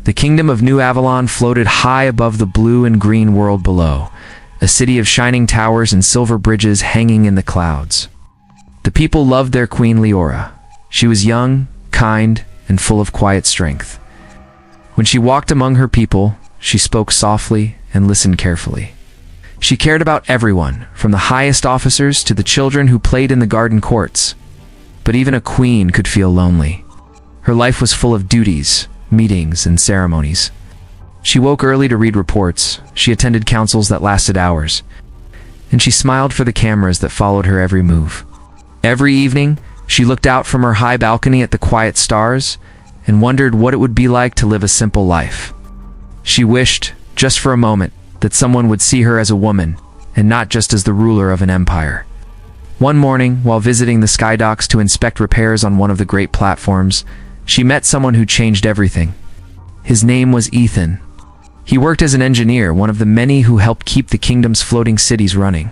The kingdom of New Avalon floated high above the blue and green world below, a city of shining towers and silver bridges hanging in the clouds. The people loved their queen Leora. She was young, kind, and full of quiet strength. When she walked among her people, she spoke softly and listened carefully. She cared about everyone, from the highest officers to the children who played in the garden courts. But even a queen could feel lonely. Her life was full of duties, meetings, and ceremonies. She woke early to read reports, she attended councils that lasted hours, and she smiled for the cameras that followed her every move. Every evening, she looked out from her high balcony at the quiet stars and wondered what it would be like to live a simple life. She wished, just for a moment, that someone would see her as a woman and not just as the ruler of an empire. One morning, while visiting the skydocks to inspect repairs on one of the great platforms, she met someone who changed everything. His name was Ethan. He worked as an engineer, one of the many who helped keep the kingdom's floating cities running.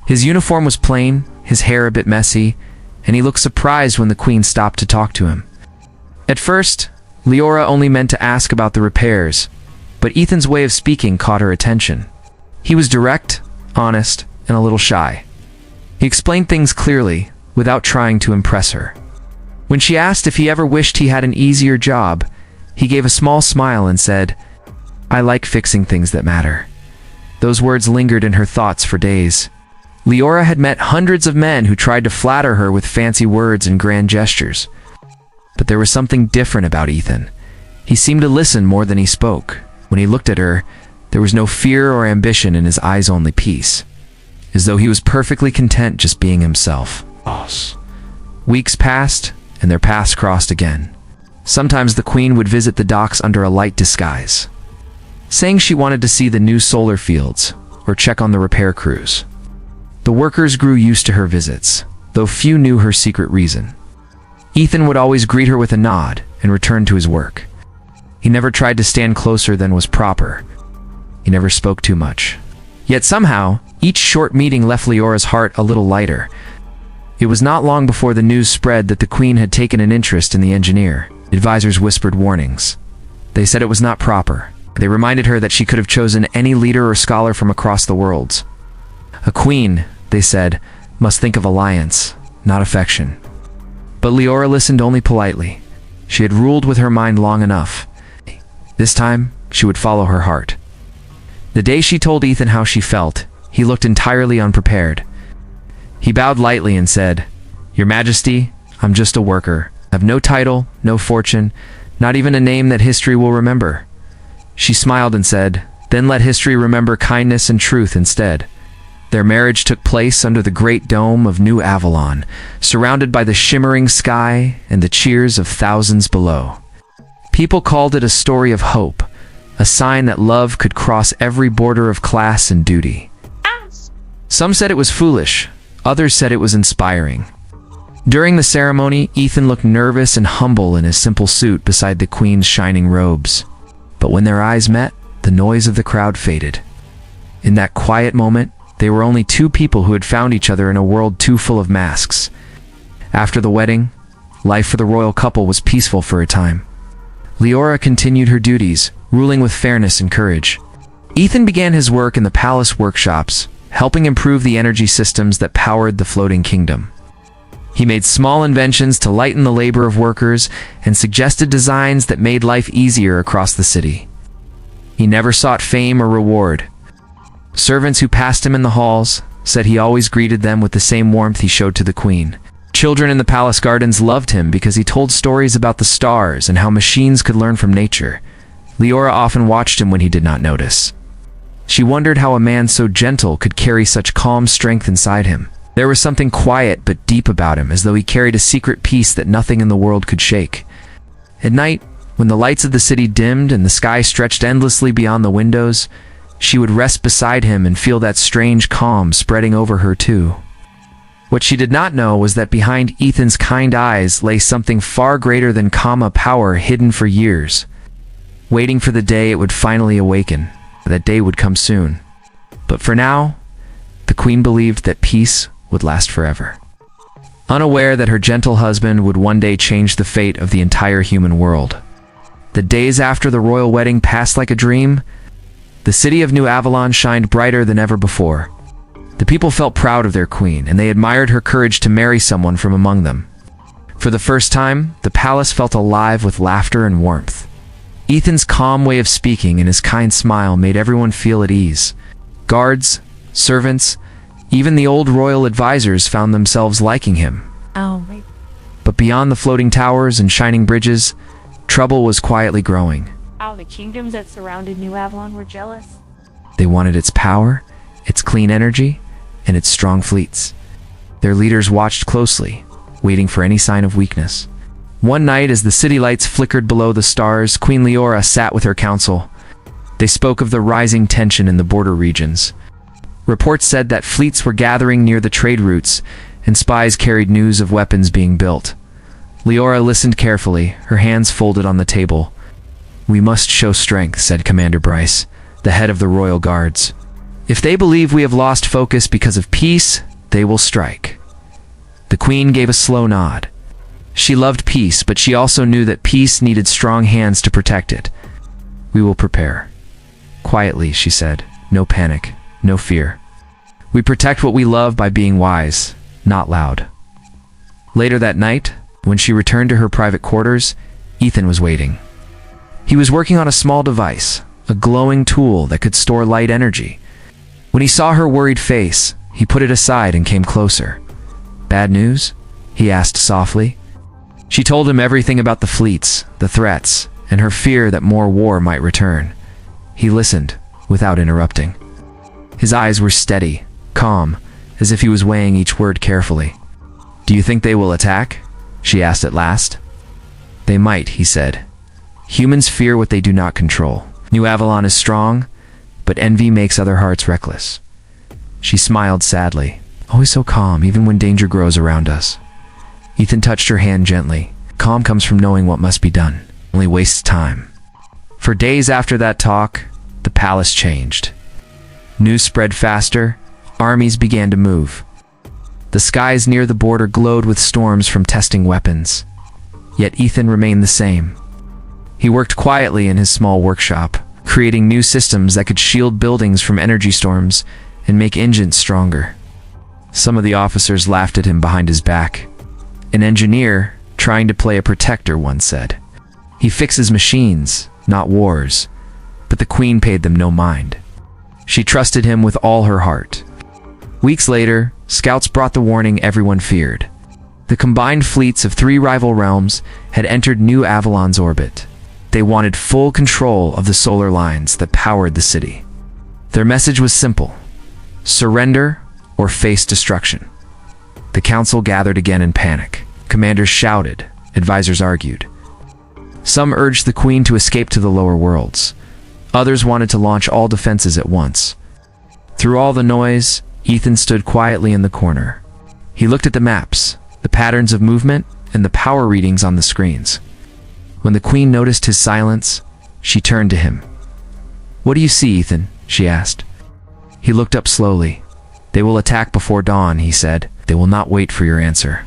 His uniform was plain, his hair a bit messy, and he looked surprised when the queen stopped to talk to him. At first, Leora only meant to ask about the repairs, but Ethan's way of speaking caught her attention. He was direct, honest, and a little shy. He explained things clearly, without trying to impress her. When she asked if he ever wished he had an easier job, he gave a small smile and said, "I like fixing things that matter." Those words lingered in her thoughts for days. Leora had met hundreds of men who tried to flatter her with fancy words and grand gestures. But there was something different about Ethan. He seemed to listen more than he spoke. When he looked at her, there was no fear or ambition in his eyes, only peace. As though he was perfectly content just being himself. Weeks passed, and their paths crossed again. Sometimes the queen would visit the docks under a light disguise, saying she wanted to see the new solar fields or check on the repair crews. The workers grew used to her visits, though few knew her secret reason. Ethan would always greet her with a nod and return to his work. He never tried to stand closer than was proper. He never spoke too much. Yet somehow, each short meeting left Leora's heart a little lighter. It was not long before the news spread that the queen had taken an interest in the engineer. Advisors whispered warnings. They said it was not proper. They reminded her that she could have chosen any leader or scholar from across the worlds. A queen, they said, must think of alliance, not affection. But Leora listened only politely. She had ruled with her mind long enough. This time, she would follow her heart. The day she told Ethan how she felt, he looked entirely unprepared. He bowed lightly and said, "Your Majesty, I'm just a worker. I have no title, no fortune, not even a name that history will remember." She smiled and said, "Then let history remember kindness and truth instead." Their marriage took place under the great dome of New Avalon, surrounded by the shimmering sky and the cheers of thousands below. People called it a story of hope, a sign that love could cross every border of class and duty. Some said it was foolish, others said it was inspiring. During the ceremony, Ethan looked nervous and humble in his simple suit beside the queen's shining robes. But when their eyes met, the noise of the crowd faded. In that quiet moment, they were only two people who had found each other in a world too full of masks. After the wedding, life for the royal couple was peaceful for a time. Leora continued her duties, ruling with fairness and courage. Ethan began his work in the palace workshops, helping improve the energy systems that powered the floating kingdom. He made small inventions to lighten the labor of workers and suggested designs that made life easier across the city. He never sought fame or reward. Servants who passed him in the halls said he always greeted them with the same warmth he showed to the queen. Children in the palace gardens loved him because he told stories about the stars and how machines could learn from nature. Leora often watched him when he did not notice. She wondered how a man so gentle could carry such calm strength inside him. There was something quiet but deep about him, as though he carried a secret peace that nothing in the world could shake. At night, when the lights of the city dimmed and the sky stretched endlessly beyond the windows, she would rest beside him and feel that strange calm spreading over her too. What she did not know was that behind Ethan's kind eyes lay something far greater than power hidden for years, waiting for the day it would finally awaken. That day would come soon. But for now, the queen believed that peace would last forever. Unaware that her gentle husband would one day change the fate of the entire human world. The days after the royal wedding passed like a dream. The city of New Avalon shined brighter than ever before. The people felt proud of their queen, and they admired her courage to marry someone from among them. For the first time, the palace felt alive with laughter and warmth. Ethan's calm way of speaking and his kind smile made everyone feel at ease. Guards, servants, even the old royal advisors found themselves liking him. But beyond the floating towers and shining bridges, trouble was quietly growing. The kingdoms that surrounded New Avalon were jealous. They wanted its power, its clean energy, and its strong fleets. Their leaders watched closely, waiting for any sign of weakness. One night, as the city lights flickered below the stars, Queen Leora sat with her council. They spoke of the rising tension in the border regions. Reports said that fleets were gathering near the trade routes, and spies carried news of weapons being built. Leora listened carefully, her hands folded on the table. "We must show strength," said Commander Bryce, the head of the Royal Guards. "If they believe we have lost focus because of peace, they will strike." The Queen gave a slow nod. She loved peace, but she also knew that peace needed strong hands to protect it. "We will prepare." Quietly, she said. "No panic, no fear. We protect what we love by being wise, not loud." Later that night, when she returned to her private quarters, Ethan was waiting. He was working on a small device, a glowing tool that could store light energy. When he saw her worried face, he put it aside and came closer. "Bad news?" he asked softly. She told him everything about the fleets, the threats, and her fear that more war might return. He listened, without interrupting. His eyes were steady, calm, as if he was weighing each word carefully. "Do you think they will attack?" she asked at last. "They might," he said. "Humans fear what they do not control. New Avalon is strong, but envy makes other hearts reckless." She smiled sadly, always so calm even when danger grows around us. Ethan touched her hand gently. Calm comes from knowing what must be done, only wastes time. For days after that talk, the palace changed. News spread faster, armies began to move. The skies near the border glowed with storms from testing weapons. Yet Ethan remained the same. He worked quietly in his small workshop, creating new systems that could shield buildings from energy storms and make engines stronger. Some of the officers laughed at him behind his back. An engineer, trying to play a protector, once said. He fixes machines, not wars. But the Queen paid them no mind. She trusted him with all her heart. Weeks later, scouts brought the warning everyone feared. The combined fleets of 3 rival realms had entered New Avalon's orbit. They wanted full control of the solar lines that powered the city. Their message was simple: surrender or face destruction. The council gathered again in panic. Commanders shouted, advisors argued. Some urged the Queen to escape to the lower worlds. Others wanted to launch all defenses at once. Through all the noise, Ethan stood quietly in the corner. He looked at the maps, the patterns of movement, and the power readings on the screens. When the Queen noticed his silence, she turned to him. "What do you see, Ethan?" she asked. He looked up slowly. "They will attack before dawn," he said. "They will not wait for your answer."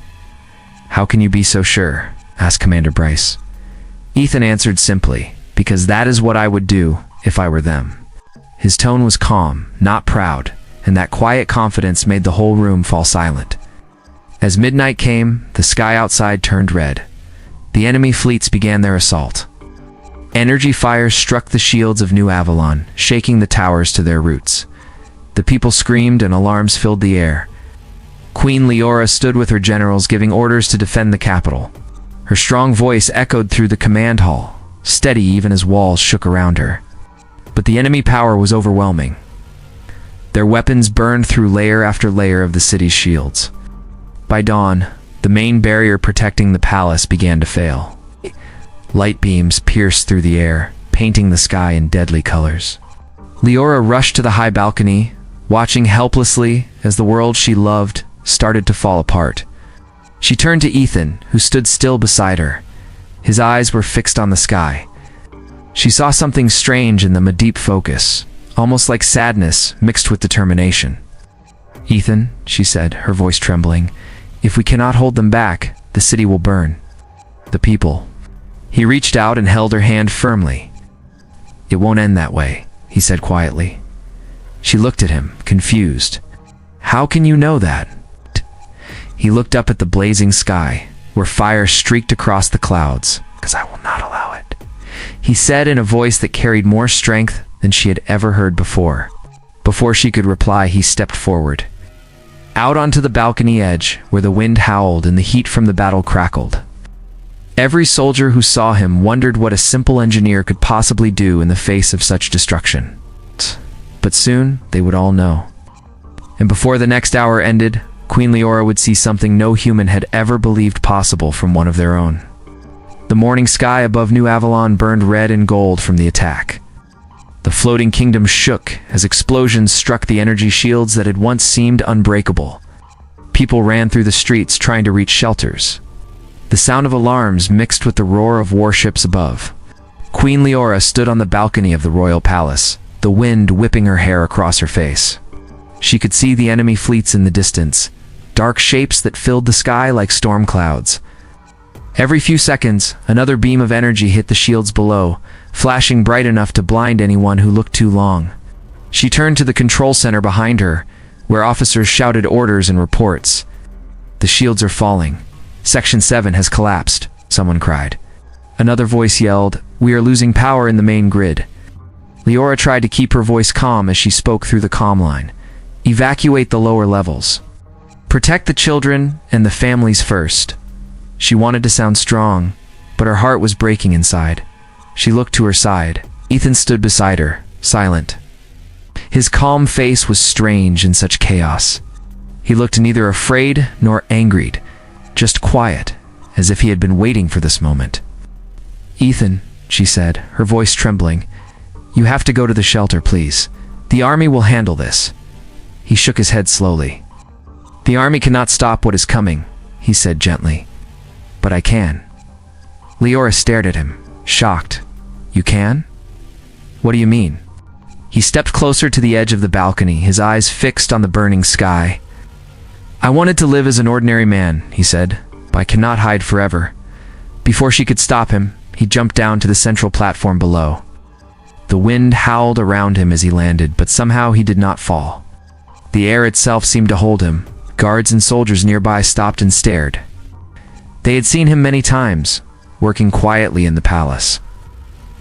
"How can you be so sure?" asked Commander Bryce. Ethan answered simply, "Because that is what I would do if I were them." His tone was calm, not proud, and that quiet confidence made the whole room fall silent. As midnight came, the sky outside turned red. The enemy fleets began their assault. Energy fires struck the shields of New Avalon, shaking the towers to their roots. The people screamed and alarms filled the air. Queen Leora stood with her generals giving orders to defend the capital. Her strong voice echoed through the command hall, steady even as walls shook around her. But the enemy power was overwhelming. Their weapons burned through layer after layer of the city's shields. By dawn, the main barrier protecting the palace began to fail. Light beams pierced through the air, painting the sky in deadly colors. Leora rushed to the high balcony, watching helplessly as the world she loved started to fall apart. She turned to Ethan, who stood still beside her. His eyes were fixed on the sky. She saw something strange in them, a deep focus, almost like sadness mixed with determination. "Ethan," she said, her voice trembling, "if we cannot hold them back, the city will burn. The people, He reached out and held her hand firmly. "It won't end that way," he said quietly. She looked at him, confused. "How can you know that?" He looked up at the blazing sky, where fire streaked across the clouds. "'Cause I will not allow it," he said in a voice that carried more strength than she had ever heard before. Before she could reply, he stepped forward. Out onto the balcony edge, where the wind howled and the heat from the battle crackled. Every soldier who saw him wondered what a simple engineer could possibly do in the face of such destruction. But soon, they would all know. And before the next hour ended, Queen Leora would see something no human had ever believed possible from one of their own. The morning sky above New Avalon burned red and gold from the attack. The floating kingdom shook as explosions struck the energy shields that had once seemed unbreakable. People ran through the streets trying to reach shelters. The sound of alarms mixed with the roar of warships above. Queen Leora stood on the balcony of the royal palace, the wind whipping her hair across her face. She could see the enemy fleets in the distance, dark shapes that filled the sky like storm clouds. Every few seconds, another beam of energy hit the shields below, flashing bright enough to blind anyone who looked too long. She turned to the control center behind her, where officers shouted orders and reports. "The shields are falling. Section 7 has collapsed," someone cried. Another voice yelled, "We are losing power in the main grid." Leora tried to keep her voice calm as she spoke through the comm line. "Evacuate the lower levels. Protect the children and the families first." She wanted to sound strong, but her heart was breaking inside. She looked to her side. Ethan stood beside her, silent. His calm face was strange in such chaos. He looked neither afraid nor angry, just quiet, as if he had been waiting for this moment. "Ethan," she said, her voice trembling, "you have to go to the shelter, please. The army will handle this." He shook his head slowly. "The army cannot stop what is coming," he said gently. "But I can." Leora stared at him, shocked. "You can? What do you mean?" He stepped closer to the edge of the balcony, his eyes fixed on the burning sky. "I wanted to live as an ordinary man," he said, "but I cannot hide forever." Before she could stop him, he jumped down to the central platform below. The wind howled around him as he landed, but somehow he did not fall. The air itself seemed to hold him. Guards and soldiers nearby stopped and stared. They had seen him many times, working quietly in the palace.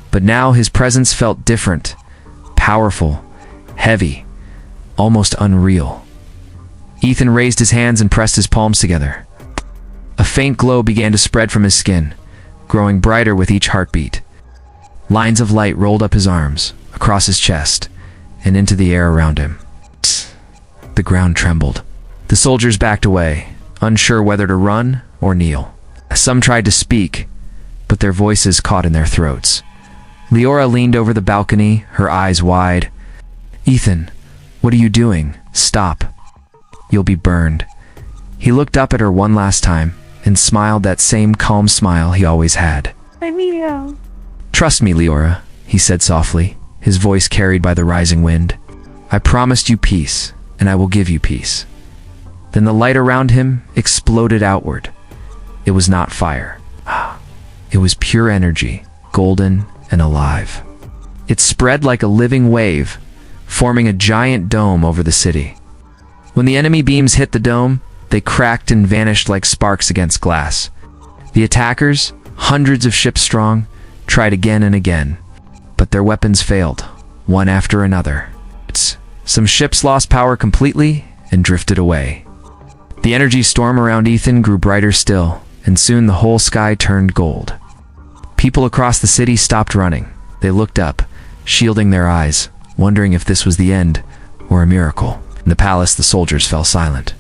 But now his presence felt different, powerful, heavy, almost unreal. Ethan raised his hands and pressed his palms together. A faint glow began to spread from his skin, growing brighter with each heartbeat. Lines of light rolled up his arms, across his chest, and into the air around him. The ground trembled. The soldiers backed away, unsure whether to run or kneel. Some tried to speak, but their voices caught in their throats. Leora leaned over the balcony, her eyes wide. "Ethan, what are you doing? Stop. You'll be burned." He looked up at her one last time and smiled that same calm smile he always had. Emilio. "Trust me, Leora," he said softly, his voice carried by the rising wind. "I promised you peace, and I will give you peace." Then the light around him exploded outward. It was not fire. It was pure energy, golden and alive. It spread like a living wave, forming a giant dome over the city. When the enemy beams hit the dome, they cracked and vanished like sparks against glass. The attackers, hundreds of ships strong, tried again and again, but their weapons failed, one after another. Some ships lost power completely and drifted away. The energy storm around Ethan grew brighter still, and soon the whole sky turned gold. People across the city stopped running. They looked up, shielding their eyes, wondering if this was the end or a miracle. In the palace, the soldiers fell silent.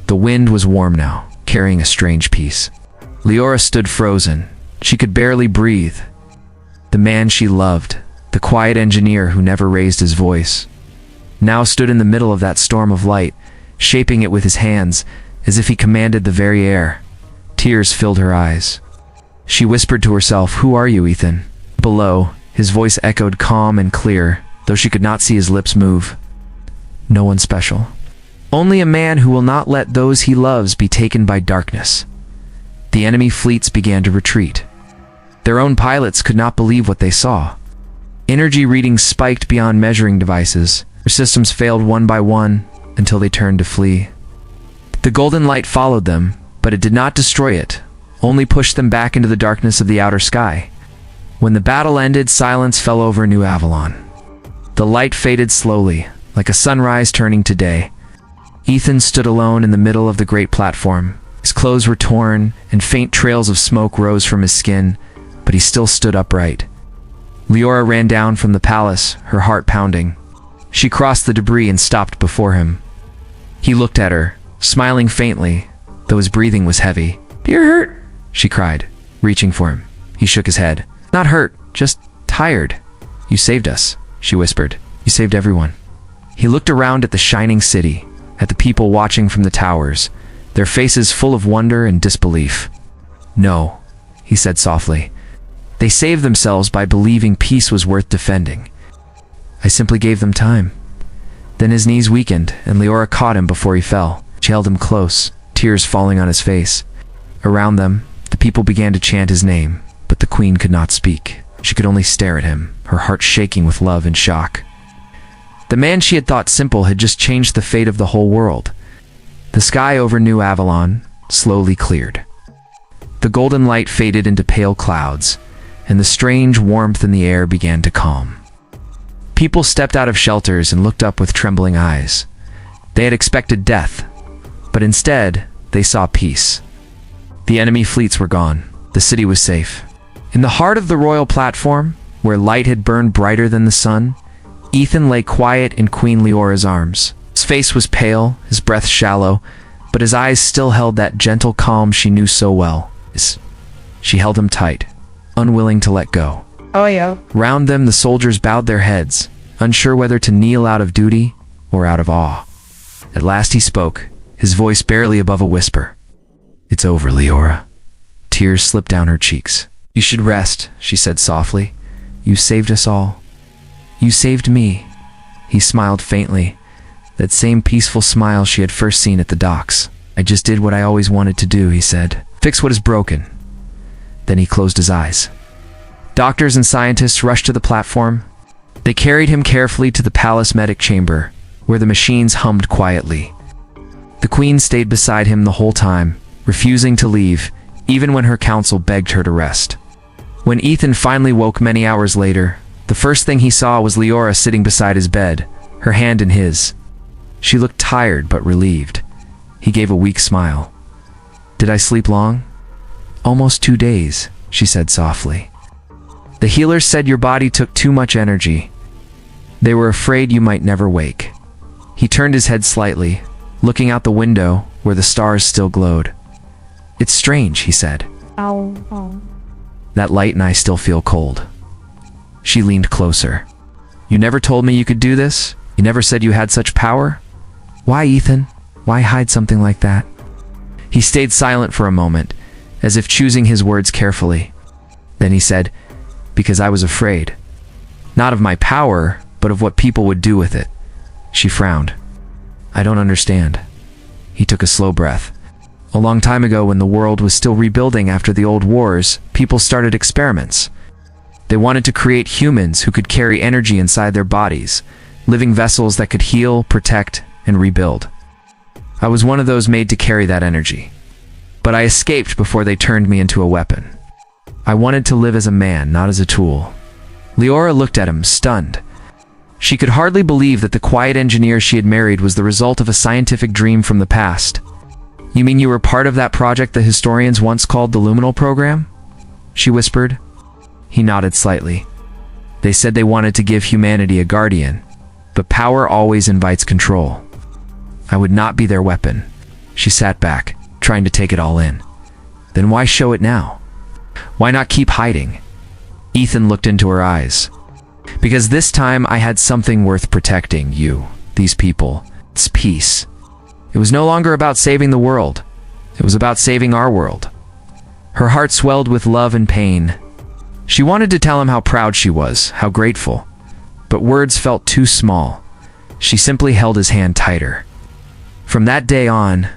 The wind was warm now, carrying a strange peace. Leora stood frozen. She could barely breathe. The man she loved, the quiet engineer who never raised his voice, now stood in the middle of that storm of light, shaping it with his hands, as if he commanded the very air. Tears filled her eyes. She whispered to herself, "Who are you, Ethan?" Below, his voice echoed calm and clear, though she could not see his lips move. "No one special. Only a man who will not let those he loves be taken by darkness." The enemy fleets began to retreat. Their own pilots could not believe what they saw. Energy readings spiked beyond measuring devices. Their systems failed one by one until they turned to flee. The golden light followed them, but it did not destroy it, only pushed them back into the darkness of the outer sky. When the battle ended, silence fell over New Avalon. The light faded slowly, like a sunrise turning to day. Ethan stood alone in the middle of the great platform. His clothes were torn, and faint trails of smoke rose from his skin, but he still stood upright. Leora ran down from the palace, her heart pounding. She crossed the debris and stopped before him. He looked at her, smiling faintly, though his breathing was heavy. "You're hurt," she cried, reaching for him. He shook his head. "Not hurt, just tired." "You saved us," she whispered. "You saved everyone." He looked around at the shining city, at the people watching from the towers, their faces full of wonder and disbelief. "No," he said softly. "They saved themselves by believing peace was worth defending. I simply gave them time." Then his knees weakened, and Leora caught him before he fell. She held him close, tears falling on his face. Around them, the people began to chant his name, but the queen could not speak. She could only stare at him, her heart shaking with love and shock. The man she had thought simple had just changed the fate of the whole world. The sky over New Avalon slowly cleared. The golden light faded into pale clouds, and the strange warmth in the air began to calm. People stepped out of shelters and looked up with trembling eyes. They had expected death, but instead, they saw peace. The enemy fleets were gone. The city was safe. In the heart of the royal platform, where light had burned brighter than the sun, Ethan lay quiet in Queen Leora's arms. His face was pale, his breath shallow, but his eyes still held that gentle calm she knew so well. She held him tight, unwilling to let go. Oh, yeah. Round them, the soldiers bowed their heads, unsure whether to kneel out of duty or out of awe. At last he spoke, his voice barely above a whisper. "It's over, Leora." Tears slipped down her cheeks. "You should rest," she said softly. "You saved us all. You saved me." He smiled faintly, that same peaceful smile she had first seen at the docks. "I just did what I always wanted to do," he said. "Fix what is broken." Then he closed his eyes. Doctors and scientists rushed to the platform. They carried him carefully to the palace medic chamber, where the machines hummed quietly. The queen stayed beside him the whole time, refusing to leave, even when her council begged her to rest. When Ethan finally woke many hours later, the first thing he saw was Leora sitting beside his bed, her hand in his. She looked tired but relieved. He gave a weak smile. "Did I sleep long?" "Almost 2 days," she said softly. "The healers said your body took too much energy. They were afraid you might never wake." He turned his head slightly, looking out the window where the stars still glowed. "It's strange," he said. Ow. "That light and I still feel cold." She leaned closer. "You never told me you could do this? You never said you had such power? Why, Ethan? Why hide something like that?" He stayed silent for a moment, as if choosing his words carefully. Then he said, "Because I was afraid. Not of my power, but of what people would do with it." She frowned. "I don't understand." He took a slow breath. "A long time ago, when the world was still rebuilding after the old wars, people started experiments. They wanted to create humans who could carry energy inside their bodies, living vessels that could heal, protect, and rebuild. I was one of those made to carry that energy. But I escaped before they turned me into a weapon. I wanted to live as a man, not as a tool." Leora looked at him, stunned. She could hardly believe that the quiet engineer she had married was the result of a scientific dream from the past. "You mean you were part of that project the historians once called the Luminal Program?" she whispered. He nodded slightly. "They said they wanted to give humanity a guardian, but power always invites control. I would not be their weapon." She sat back, trying to take it all in. "Then why show it now? Why not keep hiding?" Ethan looked into her eyes. "Because this time I had something worth protecting, you, these people. It's peace. It was no longer about saving the world. It was about saving our world." Her heart swelled with love and pain. She wanted to tell him how proud she was, how grateful. But words felt too small. She simply held his hand tighter. From that day on,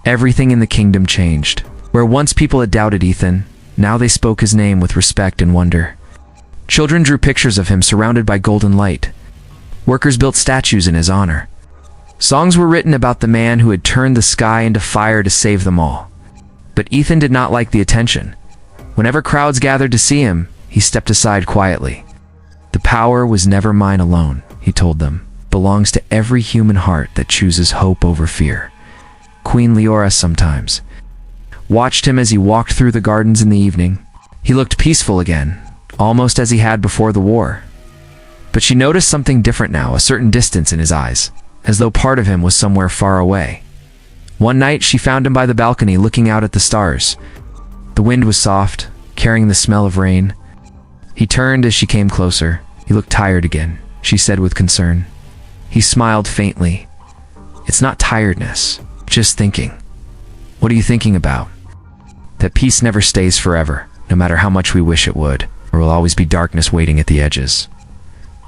everything in the kingdom changed. Where once people had doubted Ethan, Now they spoke his name with respect and wonder. Children drew pictures of him surrounded by golden light. Workers built statues in his honor. Songs were written about the man who had turned the sky into fire to save them all. But Ethan did not like the attention. Whenever crowds gathered to see him, he stepped aside quietly. The power was never mine alone, he told them. It belongs to every human heart that chooses hope over fear. Queen Leora sometimes watched him as he walked through the gardens in the evening. He looked peaceful again, almost as he had before the war. But she noticed something different now, a certain distance in his eyes, as though part of him was somewhere far away. One night she found him by the balcony looking out at the stars. The wind was soft, carrying the smell of rain. He turned as she came closer. He looked tired again, she said with concern. He smiled faintly. It's not tiredness, just thinking. What are you thinking about? That peace never stays forever, no matter how much we wish it would. There will always be darkness waiting at the edges.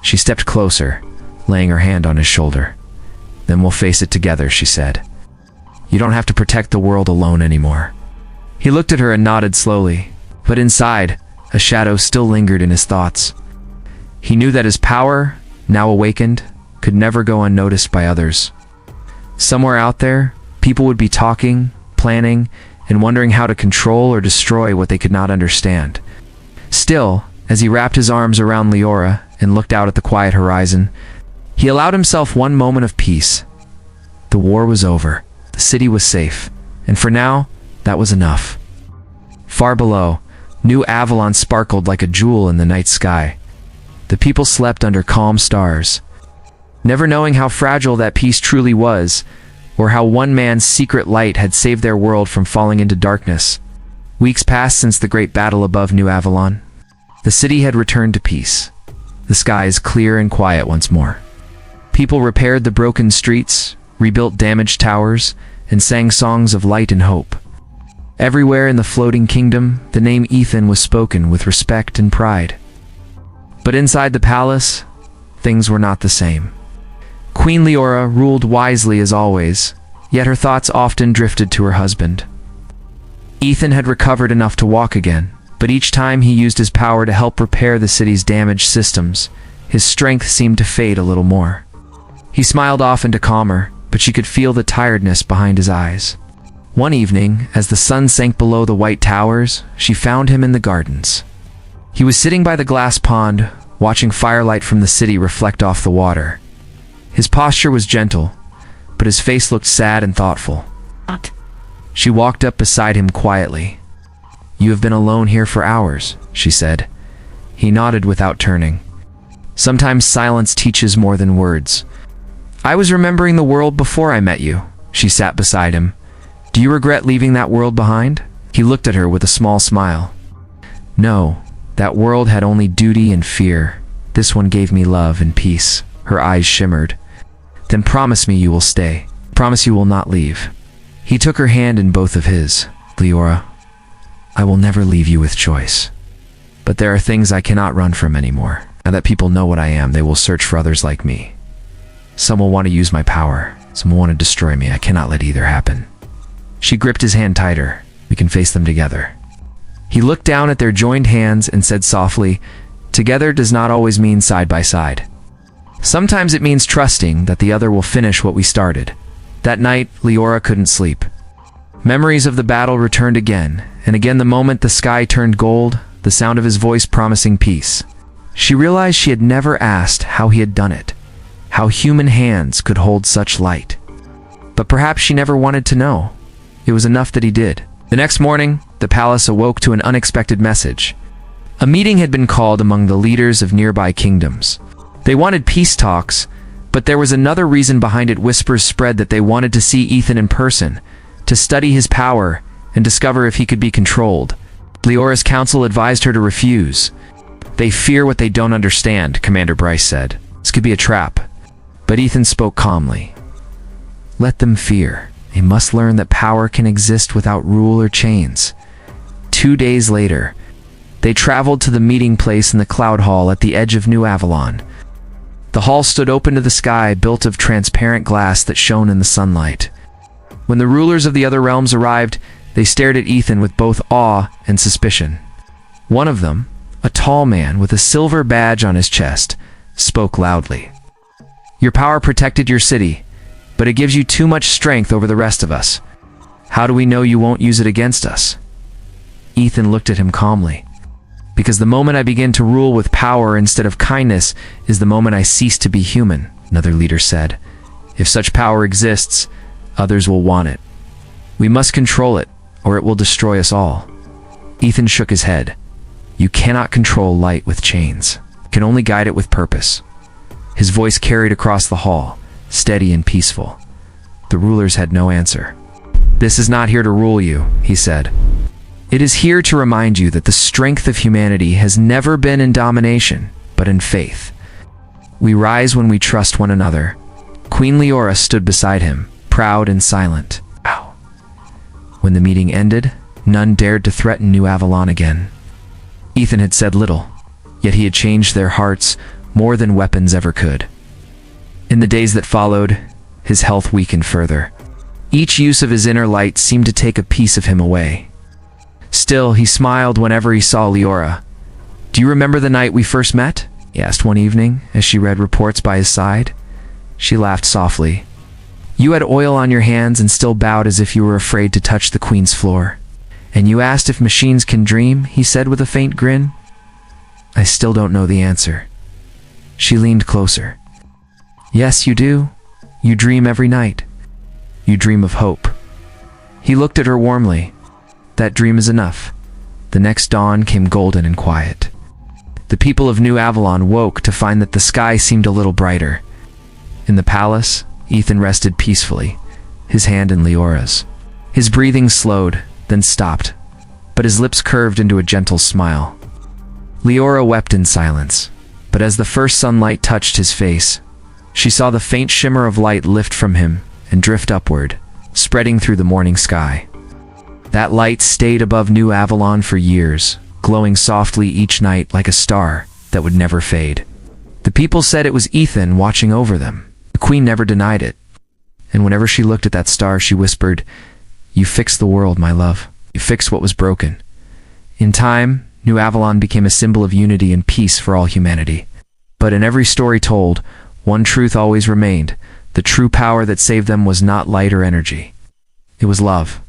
She stepped closer, laying her hand on his shoulder. Then we'll face it together, she said. You don't have to protect the world alone anymore. He looked at her and nodded slowly, but inside, a shadow still lingered in his thoughts. He knew that his power, now awakened, could never go unnoticed by others. Somewhere out there, people would be talking, planning, and wondering how to control or destroy what they could not understand. Still, as he wrapped his arms around Leora and looked out at the quiet horizon, he allowed himself one moment of peace. The war was over, the city was safe, and for now, that was enough. Far below, New Avalon sparkled like a jewel in the night sky. The people slept under calm stars, never knowing how fragile that peace truly was, or how one man's secret light had saved their world from falling into darkness. Weeks passed since the great battle above New Avalon. The city had returned to peace. The skies clear and quiet once more. People repaired the broken streets, rebuilt damaged towers, and sang songs of light and hope. Everywhere in the floating kingdom, the name Ethan was spoken with respect and pride. But inside the palace, things were not the same. Queen Leora ruled wisely as always, yet her thoughts often drifted to her husband. Ethan had recovered enough to walk again, but each time he used his power to help repair the city's damaged systems, his strength seemed to fade a little more. He smiled often to calm her, but she could feel the tiredness behind his eyes. One evening, as the sun sank below the white towers, she found him in the gardens. He was sitting by the glass pond, watching firelight from the city reflect off the water. His posture was gentle, but his face looked sad and thoughtful. What? She walked up beside him quietly. You have been alone here for hours, she said. He nodded without turning. Sometimes silence teaches more than words. I was remembering the world before I met you. She sat beside him. Do you regret leaving that world behind? He looked at her with a small smile. No, that world had only duty and fear. This one gave me love and peace. Her eyes shimmered. Then promise me you will stay. Promise you will not leave. He took her hand in both of his. Leora, I will never leave you with choice. But there are things I cannot run from anymore. Now that people know what I am, they will search for others like me. Some will want to use my power. Some will want to destroy me. I cannot let either happen. She gripped his hand tighter. We can face them together. He looked down at their joined hands and said softly, together does not always mean side by side. Sometimes it means trusting that the other will finish what we started. That night, Leora couldn't sleep. Memories of the battle returned again, and again the moment the sky turned gold, the sound of his voice promising peace. She realized she had never asked how he had done it, how human hands could hold such light. But perhaps she never wanted to know. It was enough that he did. The next morning, the palace awoke to an unexpected message. A meeting had been called among the leaders of nearby kingdoms. They wanted peace talks, but there was another reason behind it. Whispers spread that they wanted to see Ethan in person, to study his power and discover if he could be controlled. Leora's council advised her to refuse. They fear what they don't understand, Commander Bryce said. This could be a trap. But Ethan spoke calmly. Let them fear. They must learn that power can exist without rule or chains. 2 days later, they traveled to the meeting place in the Cloud Hall at the edge of New Avalon. The hall stood open to the sky, built of transparent glass that shone in the sunlight. When the rulers of the other realms arrived, They stared at Ethan with both awe and suspicion. One of them, a tall man with a silver badge on his chest, spoke loudly. "Your power protected your city, but it gives you too much strength over the rest of us. How do we know you won't use it against us?" Ethan looked at him calmly. "Because the moment I begin to rule with power instead of kindness is the moment I cease to be human," another leader said. "If such power exists, others will want it. We must control it, or it will destroy us all." Ethan shook his head. "You cannot control light with chains. You can only guide it with purpose." His voice carried across the hall, steady and peaceful. The rulers had no answer. "This is not here to rule you," he said. "It is here to remind you that the strength of humanity has never been in domination, but in faith. We rise when we trust one another." Queen Leora stood beside him, proud and silent. Ow. When the meeting ended, none dared to threaten New Avalon again. Ethan had said little, yet he had changed their hearts more than weapons ever could. In the days that followed, his health weakened further. Each use of his inner light seemed to take a piece of him away. Still, he smiled whenever he saw Leora. "Do you remember the night we first met?" he asked one evening as she read reports by his side. She laughed softly. "You had oil on your hands and still bowed as if you were afraid to touch the queen's floor. And you asked if machines can dream," he said with a faint grin. "I still don't know the answer." She leaned closer. "Yes, you do. You dream every night. You dream of hope." He looked at her warmly. "That dream is enough." The next dawn came golden and quiet. The people of New Avalon woke to find that the sky seemed a little brighter. In the palace, Ethan rested peacefully, his hand in Leora's. His breathing slowed, then stopped, but his lips curved into a gentle smile. Leora wept in silence, but as the first sunlight touched his face, she saw the faint shimmer of light lift from him and drift upward, spreading through the morning sky. That light stayed above New Avalon for years, glowing softly each night like a star that would never fade. The people said it was Ethan watching over them. The queen never denied it. And whenever she looked at that star, she whispered, "You fixed the world, my love. You fixed what was broken." In time, New Avalon became a symbol of unity and peace for all humanity. But in every story told, one truth always remained. The true power that saved them was not light or energy. It was love.